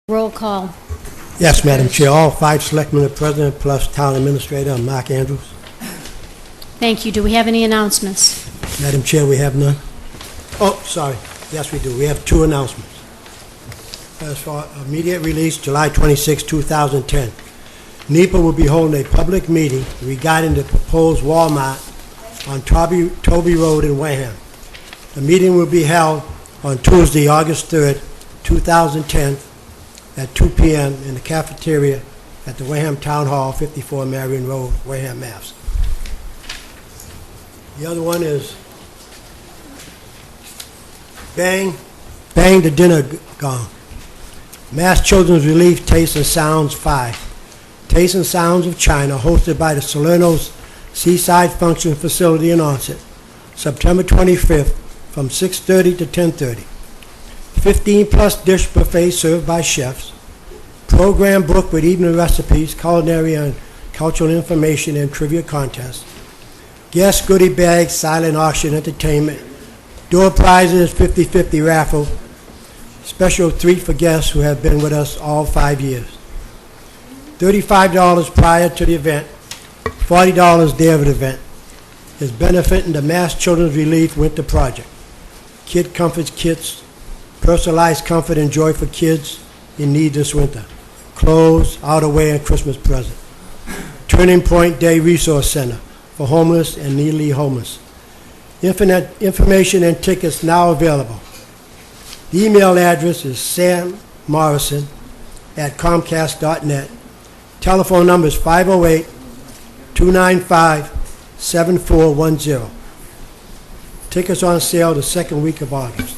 Roll call. Yes, Madam Chair. All 5 selectmen are present, plus Town Administrator Mark Andrews. Thank you. Do we have any announcements? Madam Chair, we have none. Oh, sorry. Yes, we do. We have 2 announcements. As for immediate release, July 26, 2010. NEPA will be holding a public meeting regarding the proposed Walmart on Toby Road in Wareham. The meeting will be held on Tuesday, August 3rd, 2010, at 2 p.m. in the cafeteria at the Wareham Town Hall, 54 Marion Road, Wareham, Mass. The other one is Bang the Dinner Gong. Mass Children's Relief Taste and Sounds 5. Taste and Sounds of China, hosted by the Salerno's Seaside Function Facility in Onset, September 25th from 6:30 to 10:30. 15-plus dish buffet served by chefs. Program book with evening recipes, culinary and cultural information, and trivia contests. Guest goodie bags, silent auction, entertainment. Door prizes, 50-50 raffle. Special treat for guests who have been with us all 5 years. $35 prior to the event, $40 day of the event. Is benefiting the Mass Children's Relief Winter Project. Kid Comforts Kits, personalized comfort and joy for kids in need this winter. Clothes, outerwear, and Christmas present. Turning Point Day Resource Center for homeless and needly homeless. Information and tickets now available. The email address is sammorrison@comcast.net. Telephone number is 508-295-7410. Tickets on sale the second week of August.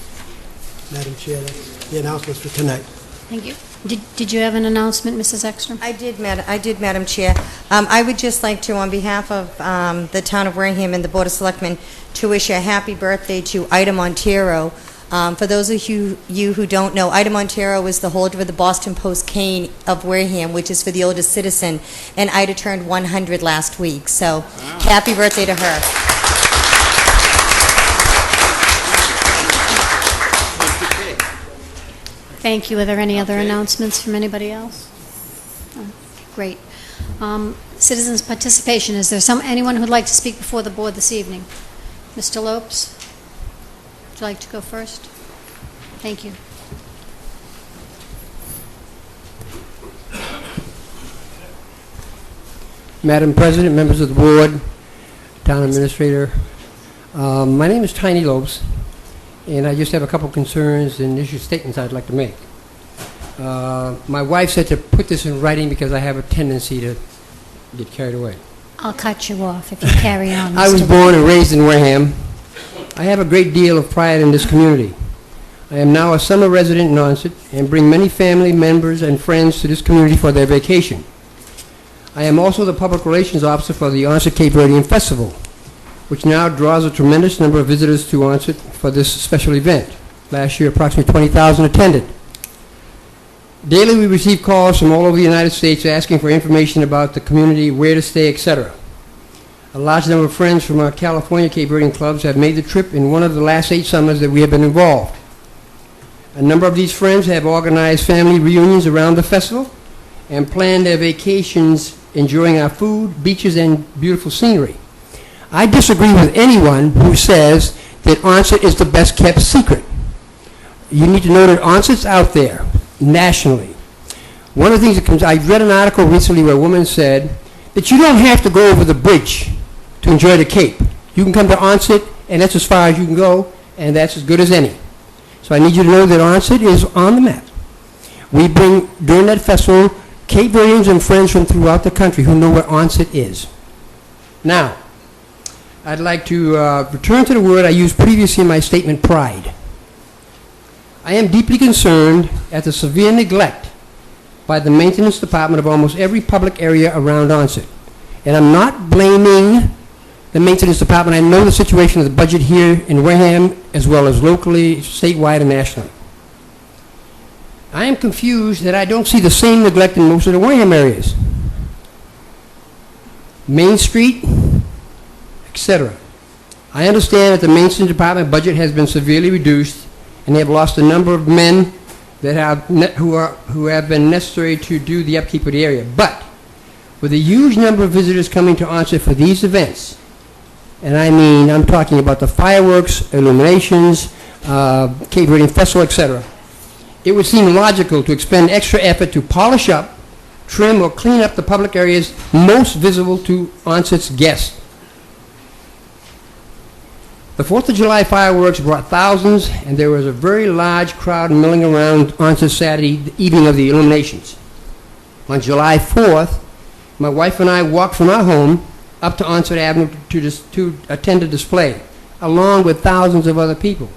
Madam Chair, that's the announcements for tonight. Thank you. Did you have an announcement, Mrs. Ekstrom? I did, Madam Chair. I would just like to, on behalf of the Town of Wareham and the Board of Selectmen, to wish a happy birthday to Ida Montero. For those of you who don't know, Ida Montero is the holder of the Boston Post cane of Wareham, which is for the oldest citizen, and Ida turned 100 last week. So, happy birthday to her. Thank you. Are there any other announcements from anybody else? Oh, great. Citizens' participation. Is there anyone who would like to speak before the board this evening? Mr. Lopes, would you like to go first? Thank you. Madam President, members of the board, Town Administrator, my name is Tiny Lopes, and I just have a couple concerns and issue statements I'd like to make. My wife said to put this in writing because I have a tendency to get carried away. I'll cut you off if you carry on, Mr. I was born and raised in Wareham. I have a great deal of pride in this community. I am now a summer resident in Onset and bring many family members and friends to this community for their vacation. I am also the Public Relations Officer for the Onset Cape Verdean Festival, which now draws a tremendous number of visitors to Onset for this special event. Last year, approximately 20,000 attended. Daily, we receive calls from all over the United States asking for information about the community, where to stay, etc. A large number of friends from our California Cape Verdean clubs have made the trip in one of the last 8 summers that we have been involved. A number of these friends have organized family reunions around the festival and planned their vacations enjoying our food, beaches, and beautiful scenery. I disagree with anyone who says that Onset is the best kept secret. You need to know that Onset's out there nationally. One of the things that comes, I read an article recently where a woman said that you don't have to go over the bridge to enjoy the Cape. You can come to Onset, and that's as far as you can go, and that's as good as any. So I need you to know that Onset is on the map. We bring, during that festival, Cape Verdeans and friends from throughout the country who know where Onset is. Now, I'd like to return to the word I used previously in my statement, pride. I am deeply concerned at the severe neglect by the maintenance department of almost every public area around Onset. And I'm not blaming the maintenance department. I know the situation of the budget here in Wareham, as well as locally, statewide, and nationally. I am confused that I don't see the same neglect in most of the Wareham areas. Main Street, etc. I understand that the maintenance department budget has been severely reduced and they have lost a number of men who have been necessary to do the upkeep of the area. But with a huge number of visitors coming to Onset for these events, and I'm talking about the fireworks, illuminations, Cape Verdean Festival, etc., it would seem logical to expend extra effort to polish up, trim, or clean up the public areas most visible to Onset's guests. The 4th of July fireworks brought thousands, and there was a very large crowd milling around Onset Saturday, the evening of the illuminations. On July 4th, my wife and I walked from our home up to Onset Avenue to attend a display, along with thousands of other people.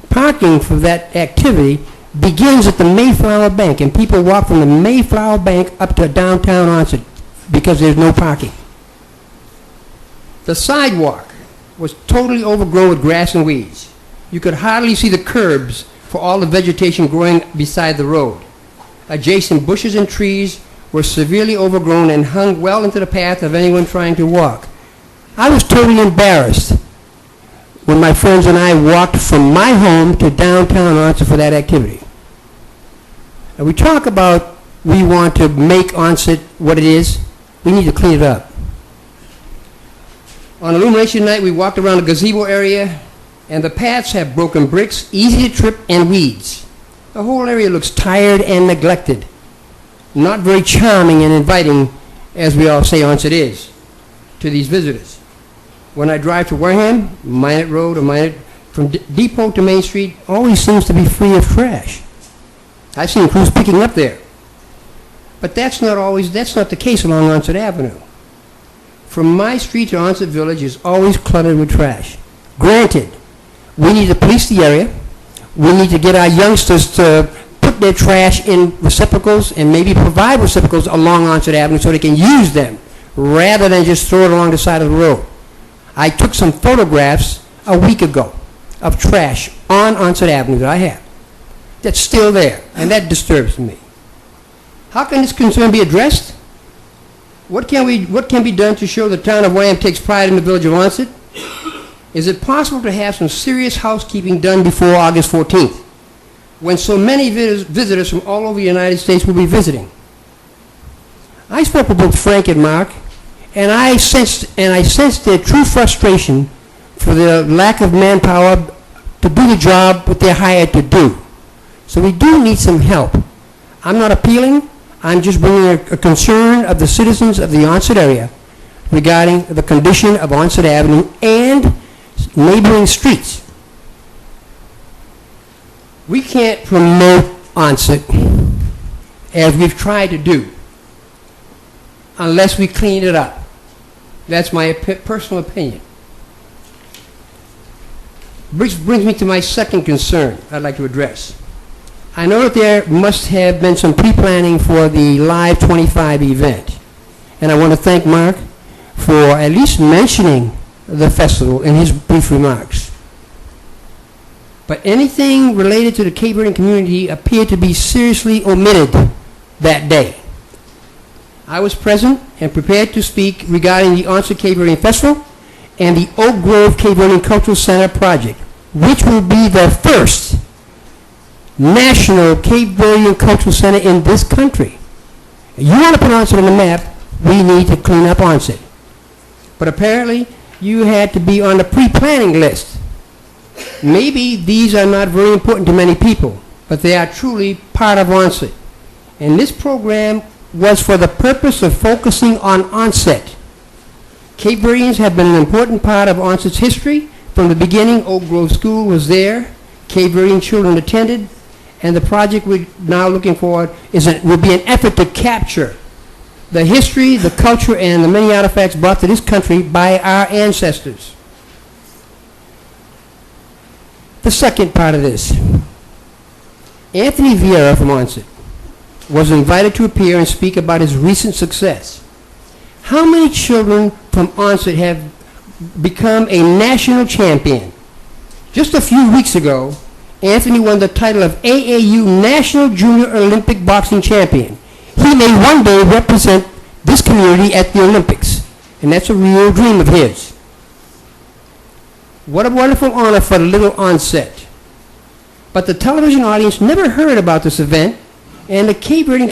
Parking for that activity begins at the Mayflower Bank, and people walk from the Mayflower Bank up to downtown Onset because there's no parking. The sidewalk was totally overgrown with grass and weeds. You could hardly see the curbs for all the vegetation growing beside the road. Adjacent bushes and trees were severely overgrown and hung well into the path of anyone trying to walk. I was totally embarrassed when my friends and I walked from my home to downtown Onset for that activity. And we talk about we want to make Onset what it is. We need to clean it up. On illumination night, we walked around the gazebo area, and the paths have broken bricks, easy to trip, and weeds. The whole area looks tired and neglected. Not very charming and inviting, as we all say Onset is, to these visitors. When I drive to Wareham, Minot Road, or from Depot to Main Street, always seems to be free of trash. I've seen crews picking up there. But that's not the case along Onset Avenue. From my street to Onset Village is always cluttered with trash. Granted, we need to police the area. We need to get our youngsters to put their trash in receptacles and maybe provide receptacles along Onset Avenue so they can use them rather than just throw it along the side of the road. I took some photographs a week ago of trash on Onset Avenue that I have. That's still there, and that disturbs me. How can this concern be addressed? What can be done to show the town of Wareham takes pride in the village of Onset? Is it possible to have some serious housekeeping done before August 14th, when so many visitors from all over the United States will be visiting? I spoke with both Frank and Mark, and I sensed their true frustration for the lack of manpower to do the job what they're hired to do. So we do need some help. I'm not appealing. I'm just bringing a concern of the citizens of the Onset area regarding the condition of Onset Avenue and neighboring streets. We can't promote Onset as we've tried to do unless we clean it up. That's my personal opinion. Which brings me to my second concern I'd like to address. I know that there must have been some pre-planning for the Live 25 event, and I want to thank Mark for at least mentioning the festival in his brief remarks. But anything related to the Cape Verdean community appeared to be seriously omitted that day. I was present and prepared to speak regarding the Onset Cape Verdean Festival and the Oak Grove Cape Verdean Cultural Center project, which will be the first national Cape Verdean Cultural Center in this country. You want to put Onset on the map, we need to clean up Onset. But apparently, you had to be on the pre-planning list. Maybe these are not very important to many people, but they are truly part of Onset. And this program was for the purpose of focusing on Onset. Cape Verdeans have been an important part of Onset's history. From the beginning, Oak Grove School was there. Cape Verdean children attended. And the project we're now looking for will be an effort to capture the history, the culture, and the many artifacts brought to this country by our ancestors. The second part of this. Anthony Vieira from Onset was invited to appear and speak about his recent success. How many children from Onset have become a national champion? Just a few weeks ago, Anthony won the title of AAU National Junior Olympic Boxing Champion. He may one day represent this community at the Olympics, and that's a real dream of his. What a wonderful honor for little Onset. but the television audience never heard about this event, and the Cape Verdean